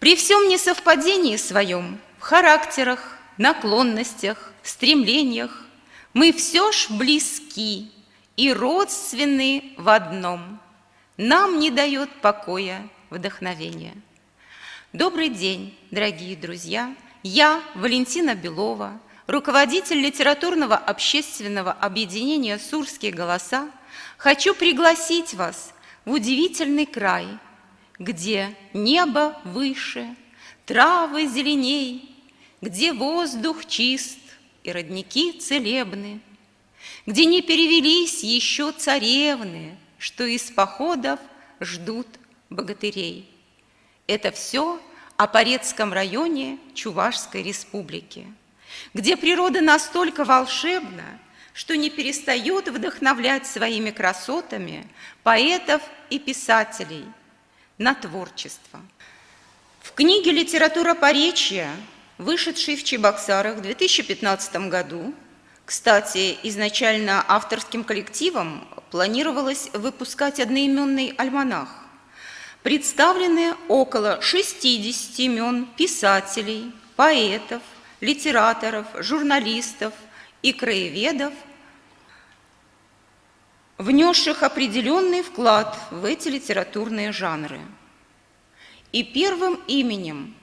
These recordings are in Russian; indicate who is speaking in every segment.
Speaker 1: При всем несовпадении своем в характерах, наклонностях, стремлениях мы все ж близки и родственны в одном. Нам не дает покоя вдохновение. Добрый день, дорогие друзья! Я, Валентина Белова, руководитель литературного общественного объединения «Сурские голоса», хочу пригласить вас в удивительный край, где небо выше, травы зеленей, где воздух чист и родники целебны, где не перевелись еще царевны, что из походов ждут богатырей. Это все о Порецком районе Чувашской республики, где природа настолько волшебна, что не перестает вдохновлять своими красотами поэтов и писателей на творчество. В книге «Литература Поречья», вышедшей в Чебоксарах в 2015 году, кстати, изначально авторским коллективом планировалось выпускать одноименный альманах, представлены около 60 имен писателей, поэтов, литераторов, журналистов и краеведов, внесших определенный вклад в эти литературные жанры. И первым именем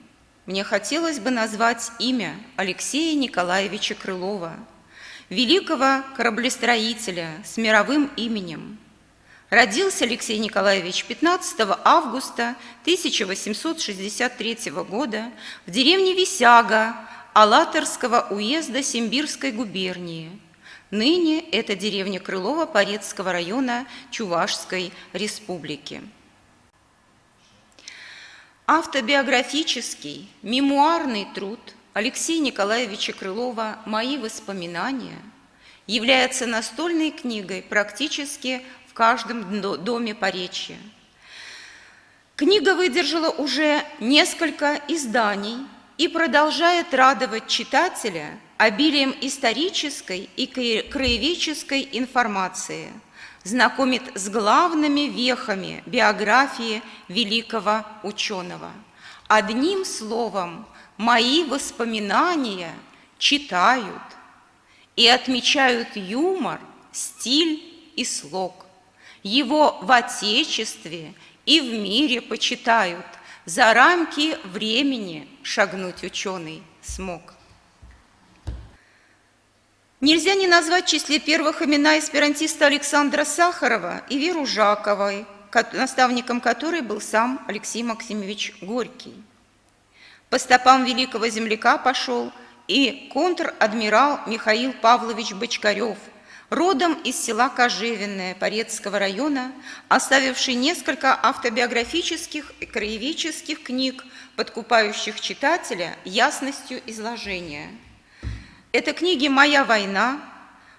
Speaker 1: мне хотелось бы назвать имя Алексея Николаевича Крылова, великого кораблестроителя с мировым именем. Родился Алексей Николаевич 15 августа 1863 года в деревне Висяга Алатырского уезда Симбирской губернии. Ныне это деревня Крылова Порецкого района Чувашской республики. Автобиографический, мемуарный труд Алексея Николаевича Крылова «Мои воспоминания» является настольной книгой практически в каждом доме Поречья. Книга выдержала уже несколько изданий и продолжает радовать читателя обилием исторической и краеведческой информации, знакомит с главными вехами биографии великого ученого. Одним словом, мои воспоминания читают и отмечают юмор, стиль и слог. Его в Отечестве и в мире почитают, за рамки времени шагнуть ученый смог. Нельзя не назвать в числе первых имена эсперантиста Александра Сахарова и Веру Жаковой, наставником которой был сам Алексей Максимович Горький. По стопам великого земляка пошел и контр-адмирал Михаил Павлович Бочкарев, родом из села Кожевенное Порецкого района, оставивший несколько автобиографических и краеведческих книг, подкупающих читателя ясностью изложения. Это книги «Моя война»,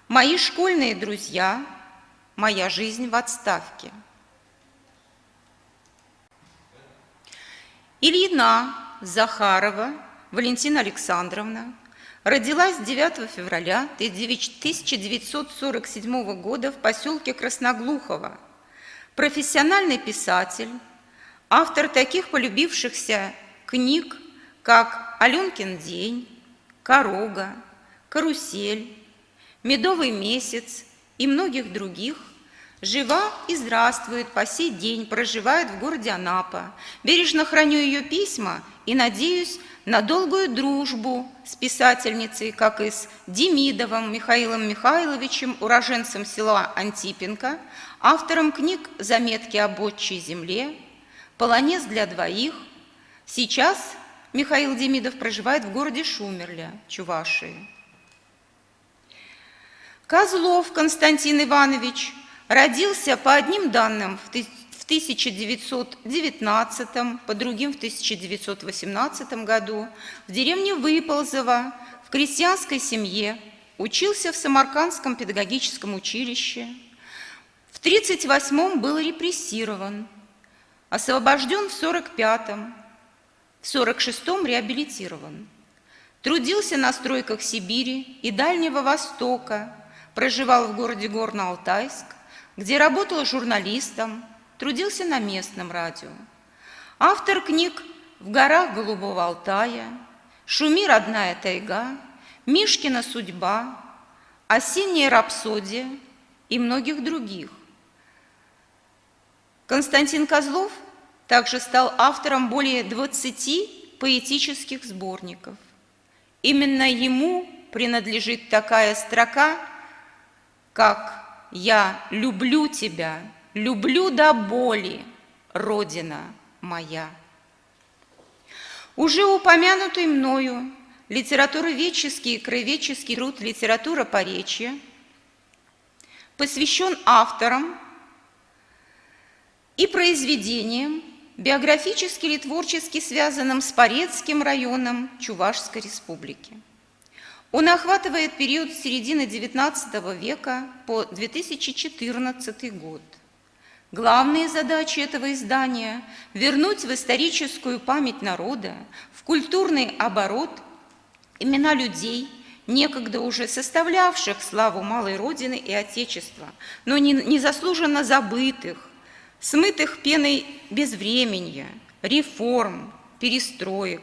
Speaker 1: «Мои школьные друзья», «Моя жизнь в отставке». Ильина Захарова Валентина Александровна родилась 9 февраля 1947 года в поселке Красноглухово. Профессиональный писатель, автор таких полюбившихся книг, как «Аленкин день», «Корога», «Карусель», «Медовый месяц» и многих других, жива и здравствует по сей день, проживает в городе Анапа. Бережно храню ее письма и надеюсь на долгую дружбу с писательницей, как и с Демидовым Михаилом Михайловичем, уроженцем села Антипенко, автором книг «Заметки об отчей земле», «Полонез для двоих». Сейчас Михаил Демидов проживает в городе Шумерля, Чувашии. Козлов Константин Иванович родился по одним данным в 1919, по другим в 1918 году в деревне Выползово в крестьянской семье, учился в Самаркандском педагогическом училище. В 1938 был репрессирован, освобожден в 1945, в 1946 реабилитирован. Трудился на стройках Сибири и Дальнего Востока, проживал в городе Горно-Алтайск, где работал журналистом, трудился на местном радио. Автор книг в горах Голубого Алтая, шуми родная тайга, Мишкина судьба, осенняя рапсодия и многих других. Константин Козлов также стал автором более 20 поэтических сборников. Именно ему принадлежит такая строка, как «Я люблю тебя, люблю до боли, Родина моя». Уже упомянутый мною литературоведческий и краеведческий труд «Литература поречья» посвящен авторам и произведениям, биографически или творчески связанным с Порецким районом Чувашской республики. Он охватывает период с середины XIX века по 2014 год. Главные задачи этого издания – вернуть в историческую память народа, в культурный оборот имена людей, некогда уже составлявших славу малой Родины и Отечества, но незаслуженно забытых, смытых пеной безвременья, реформ, перестроек.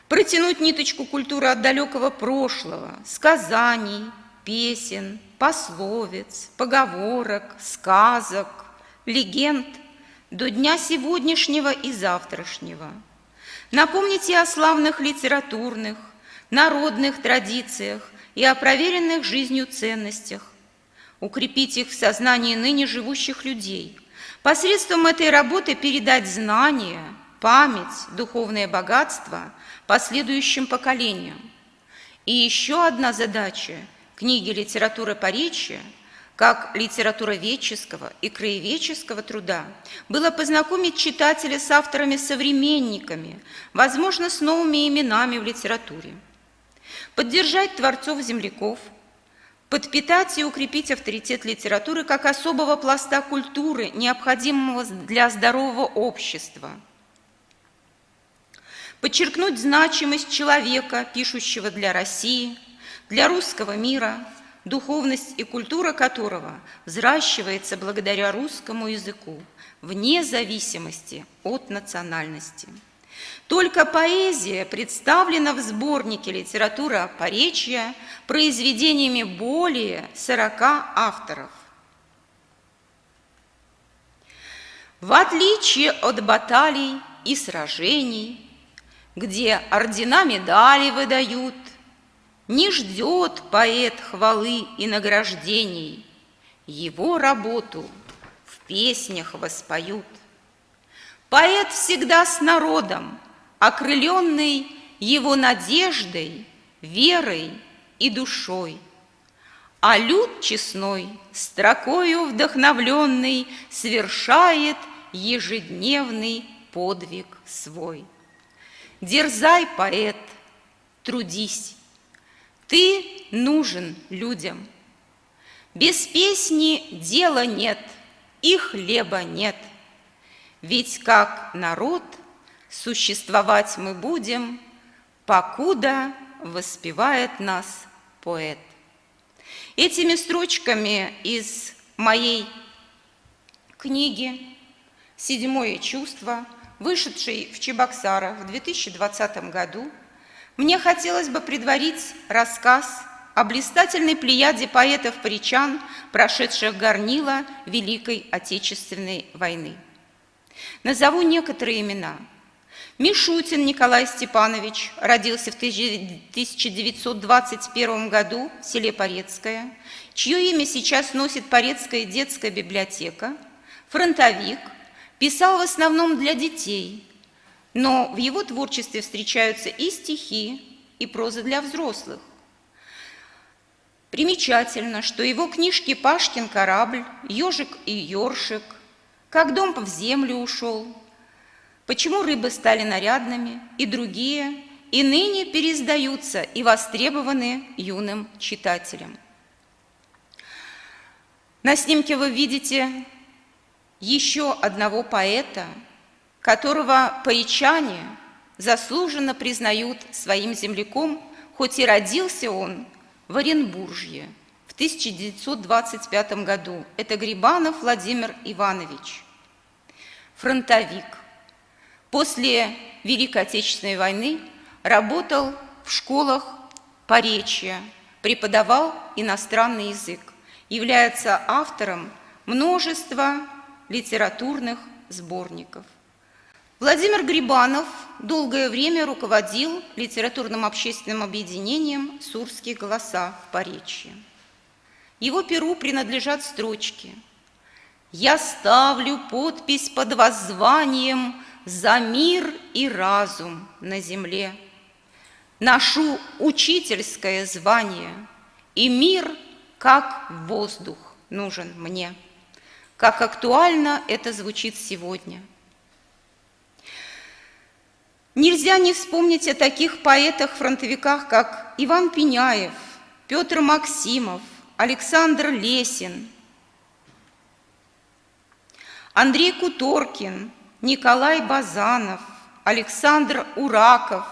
Speaker 1: Протянуть ниточку культуры от далекого прошлого, сказаний, песен, пословиц, поговорок, сказок, легенд до дня сегодняшнего и завтрашнего. Напомните о славных литературных, народных традициях и о проверенных жизнью ценностях. Укрепить их в сознании ныне живущих людей. Посредством этой работы передать знания, память, духовное богатство последующим поколениям. И еще одна задача книги «Литература поречья» как литературоведческого и краеведческого труда было познакомить читателя с авторами-современниками, возможно, с новыми именами в литературе, поддержать творцов-земляков, подпитать и укрепить авторитет литературы как особого пласта культуры, необходимого для здорового общества, подчеркнуть значимость человека, пишущего для России, для русского мира, духовность и культура которого взращивается благодаря русскому языку, вне зависимости от национальности. Только поэзия представлена в сборнике «Литература поречья» произведениями более 40 авторов. В отличие от баталий и сражений, где ордена медали выдают, не ждет поэт хвалы и награждений, его работу в песнях воспоют. Поэт всегда с народом, окрыленный его надеждой, верой и душой. А люд честной, строкою вдохновленный, совершает ежедневный подвиг свой. Дерзай, поэт, трудись, ты нужен людям. Без песни дела нет, и хлеба нет. Ведь как народ существовать мы будем, покуда воспевает нас поэт. Этими строчками из моей книги «Седьмое чувство», вышедшей в Чебоксарах в 2020 году, мне хотелось бы предварить рассказ о блистательной плеяде поэтов-поречан, прошедших горнило Великой Отечественной войны. Назову некоторые имена. Мишутин Николай Степанович родился в 1921 году в селе Порецкое, чье имя сейчас носит Порецкая детская библиотека, фронтовик, писал в основном для детей, но в его творчестве встречаются и стихи, и проза для взрослых. Примечательно, что его книжки «Пашкин корабль», «Ежик и ёршик», «Как дом в землю ушел», «Почему рыбы стали нарядными» и другие, и ныне переиздаются и востребованы юным читателям. На снимке вы видите еще одного поэта, которого поречане заслуженно признают своим земляком, хоть и родился он в Оренбуржье в 1925 году. Это Грибанов Владимир Иванович, фронтовик. После Великой Отечественной войны работал в школах Поречья, преподавал иностранный язык, является автором множества литературных сборников. Владимир Грибанов долгое время руководил литературным общественным объединением «Сурские голоса» в Поречье. Его перу принадлежат строчки: «Я ставлю подпись под воззванием за мир и разум на земле. Ношу учительское звание, и мир, как воздух, нужен мне». Как актуально это звучит сегодня. Нельзя не вспомнить о таких поэтах-фронтовиках, как Иван Пеняев, Петр Максимов, Александр Лесин, Андрей Куторкин, Николай Базанов, Александр Ураков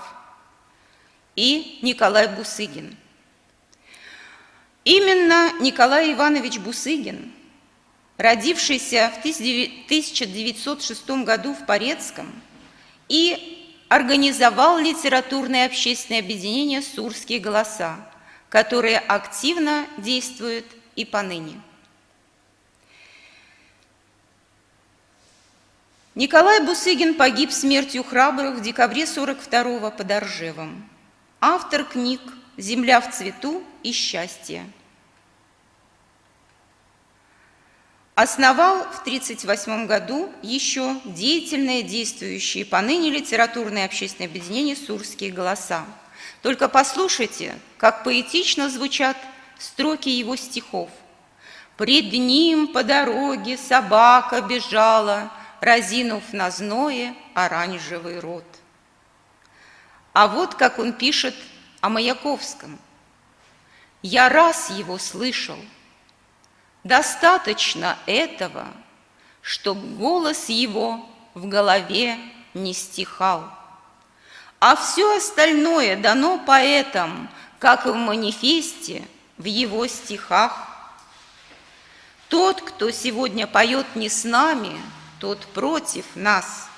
Speaker 1: и Николай Бусыгин. Именно Николай Иванович Бусыгин, родившийся в 1906 году в Порецком, и организовал литературное общественное объединение «Сурские голоса», которое активно действует и поныне. Николай Бусыгин погиб смертью храбрых в декабре 1942-го под Оржевом. Автор книг «Земля в цвету» и «Счастье». Основал в 1938 году еще деятельное, действующее поныне литературное общественное объединение «Сурские голоса». Только послушайте, как поэтично звучат строки его стихов. «Пред ним по дороге собака бежала, разинув на зное оранжевый рот». А вот как он пишет о Маяковском. «Я раз его слышал. Достаточно этого, чтоб голос его в голове не стихал. А все остальное дано поэтам, как и в манифесте, в его стихах. Тот, кто сегодня поет не с нами, тот против нас».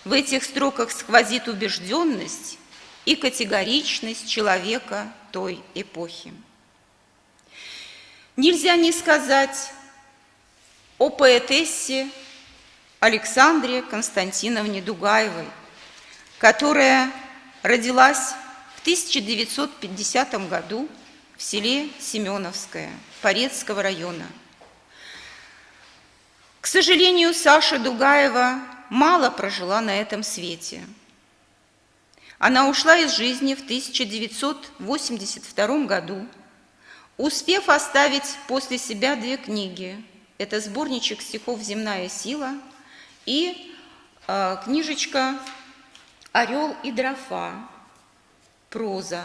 Speaker 1: В этих строках сквозит убежденность и категоричность человека той эпохи. Нельзя не сказать о поэтессе Александре Константиновне Дугаевой, которая родилась в 1950 году в селе Семеновское Порецкого района. К сожалению, Саша Дугаева мало прожила на этом свете. Она ушла из жизни в 1982 году, успев оставить после себя 2 книги. Это сборничек стихов «Земная сила» и книжечка «Орел и дрофа», проза.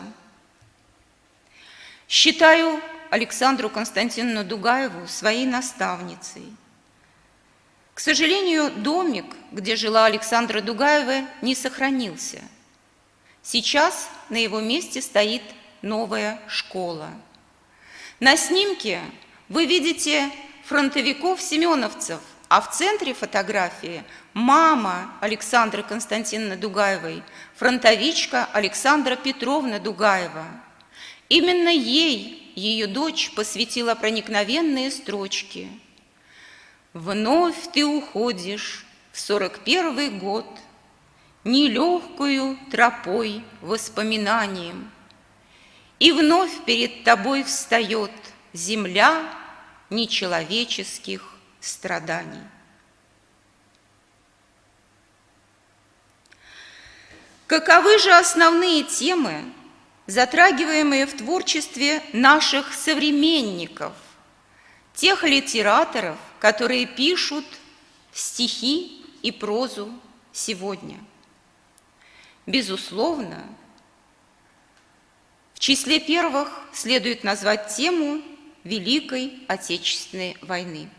Speaker 1: Считаю Александру Константиновну Дугаеву своей наставницей. К сожалению, домик, где жила Александра Дугаева, не сохранился. Сейчас на его месте стоит новая школа. На снимке вы видите фронтовиков-семеновцев, а в центре фотографии мама Александры Константиновны Дугаевой, фронтовичка Александра Петровна Дугаева. Именно ей ее дочь посвятила проникновенные строчки. «Вновь ты уходишь в 41-й год, нелегкую тропой воспоминанием, и вновь перед тобой встает земля нечеловеческих страданий». Каковы же основные темы, затрагиваемые в творчестве наших современников, тех литераторов, которые пишут стихи и прозу сегодня? Безусловно, в числе первых следует назвать тему Великой Отечественной войны.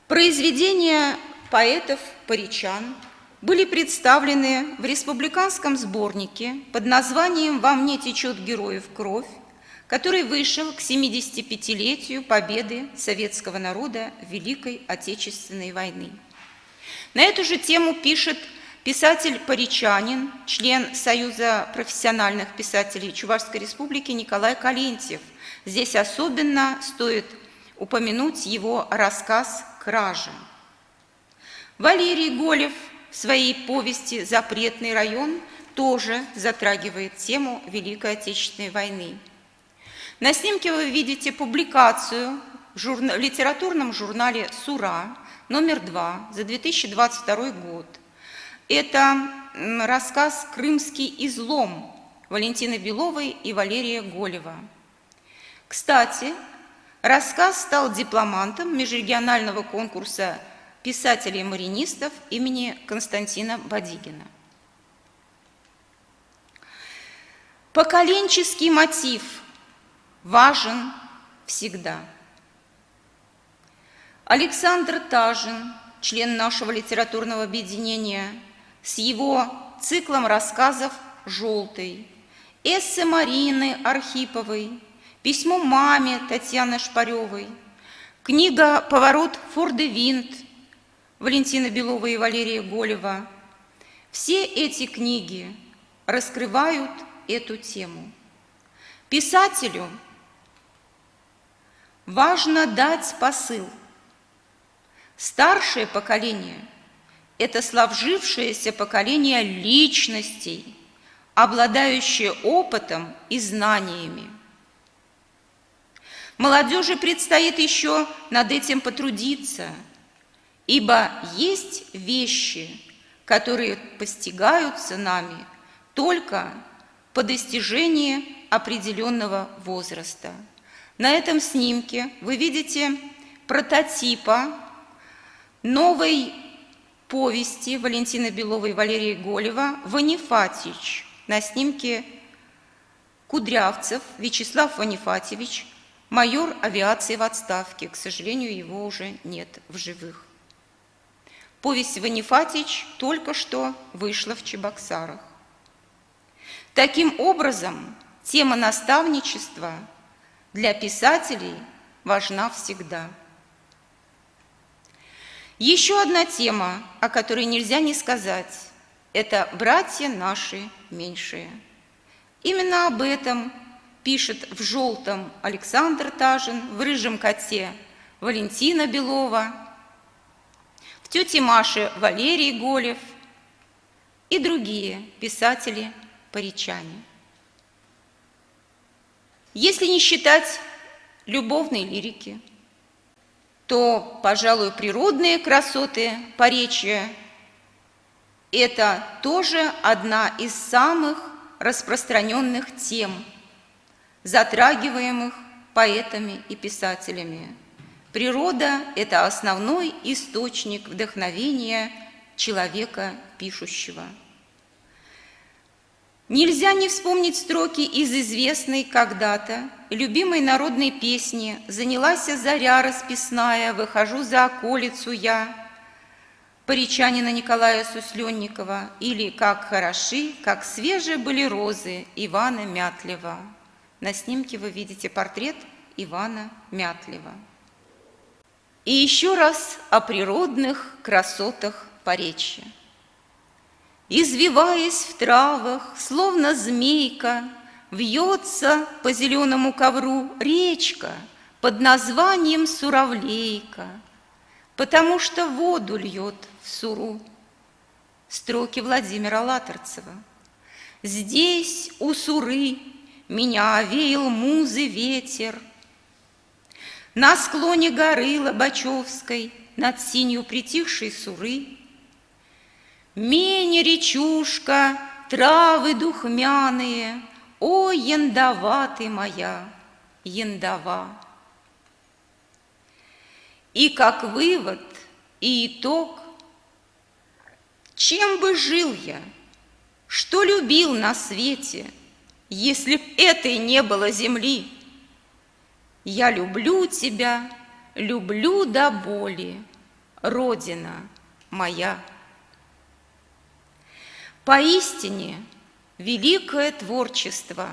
Speaker 1: Произведения поэтов-поречан были представлены в республиканском сборнике под названием «Во мне течет героев кровь», который вышел к 75-летию победы советского народа в Великой Отечественной войны. На эту же тему пишет Писатель-поречанин, член Союза профессиональных писателей Чувашской Республики Николай Калентьев. Здесь особенно стоит упомянуть его рассказ «Кража». Валерий Голев в своей повести «Запретный район» тоже затрагивает тему Великой Отечественной войны. На снимке вы видите публикацию в литературном журнале «Сура» номер 2 за 2022 год. Это рассказ «Крымский излом» Валентины Беловой и Валерия Голева. Кстати, рассказ стал дипломантом межрегионального конкурса писателей-маринистов имени Константина Бадигина. Поколенческий мотив важен всегда. Александр Тажин, член нашего литературного объединения, с его циклом рассказов «Желтый», эссе Марины Архиповой, письмо маме Татьяны Шпаревой, книга «Поворот Фор-де-Винт» Валентины Беловой и Валерия Голева. Все эти книги раскрывают эту тему. Писателю важно дать посыл. Старшее поколение – это сложившееся поколение личностей, обладающее опытом и знаниями. Молодежи предстоит еще над этим потрудиться, ибо есть вещи, которые постигаются нами только по достижении определенного возраста. На этом снимке вы видите прототипа новой повести Валентины Беловой и Валерия Голева «Ванифатич». На снимке Кудрявцев Вячеслав Ванифатьевич, майор авиации в отставке. К сожалению, его уже нет в живых. Повесть «Ванифатич» только что вышла в Чебоксарах. Таким образом, тема наставничества для писателей важна всегда. Еще одна тема, о которой нельзя не сказать, это «Братья наши меньшие». Именно об этом пишет в «Желтом» Александр Тажин, в «Рыжем коте» Валентина Белова, в «Тете Маше» Валерий Голев и другие писатели-поречане. Если не считать любовной лирики, то, пожалуй, природные красоты поречья – это тоже одна из самых распространенных тем, затрагиваемых поэтами и писателями. Природа – это основной источник вдохновения человека пишущего. Нельзя не вспомнить строки из известной когда-то любимой народной песни «Занялась заря расписная, выхожу за околицу я» поречанина Николая Сусленникова, или «Как хороши, как свежие были розы» Ивана Мятлева. На снимке вы видите портрет Ивана Мятлева. И еще раз о природных красотах поречья. Извиваясь в травах, словно змейка, вьется по зеленому ковру речка под названием Суровлейка, потому что воду льет в Суру. Строки Владимира Латорцева. Здесь, у Суры, меня овеял музы ветер. На склоне горы Лобачевской, над синью притихшей Суры, Мень, речушка, травы духмяные, о, яндова ты моя, яндова. И как вывод и итог, чем бы жил я, что любил на свете, если б этой не было земли? Я люблю тебя, люблю до боли, Родина моя. Поистине, великое творчество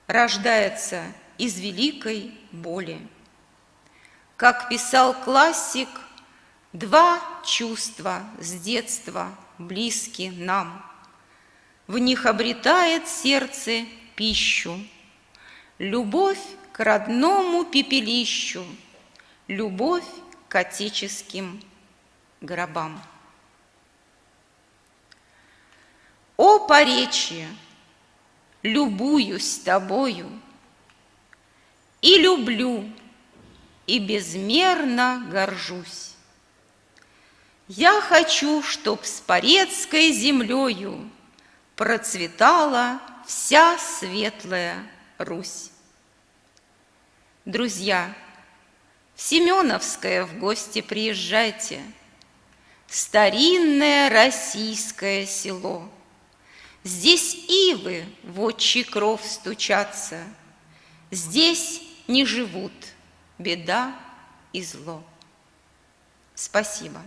Speaker 1: рождается из великой боли. Как писал классик, два чувства с детства близки нам. В них обретает сердце пищу, любовь к родному пепелищу, любовь к отеческим гробам. О, Поречье, любуюсь тобою и люблю, и безмерно горжусь. Я хочу, чтоб с порецкой землею процветала вся светлая Русь. Друзья, в Семеновское в гости приезжайте, старинное российское село. Здесь ивы в отчий кров стучатся, здесь не живут беда и зло. Спасибо.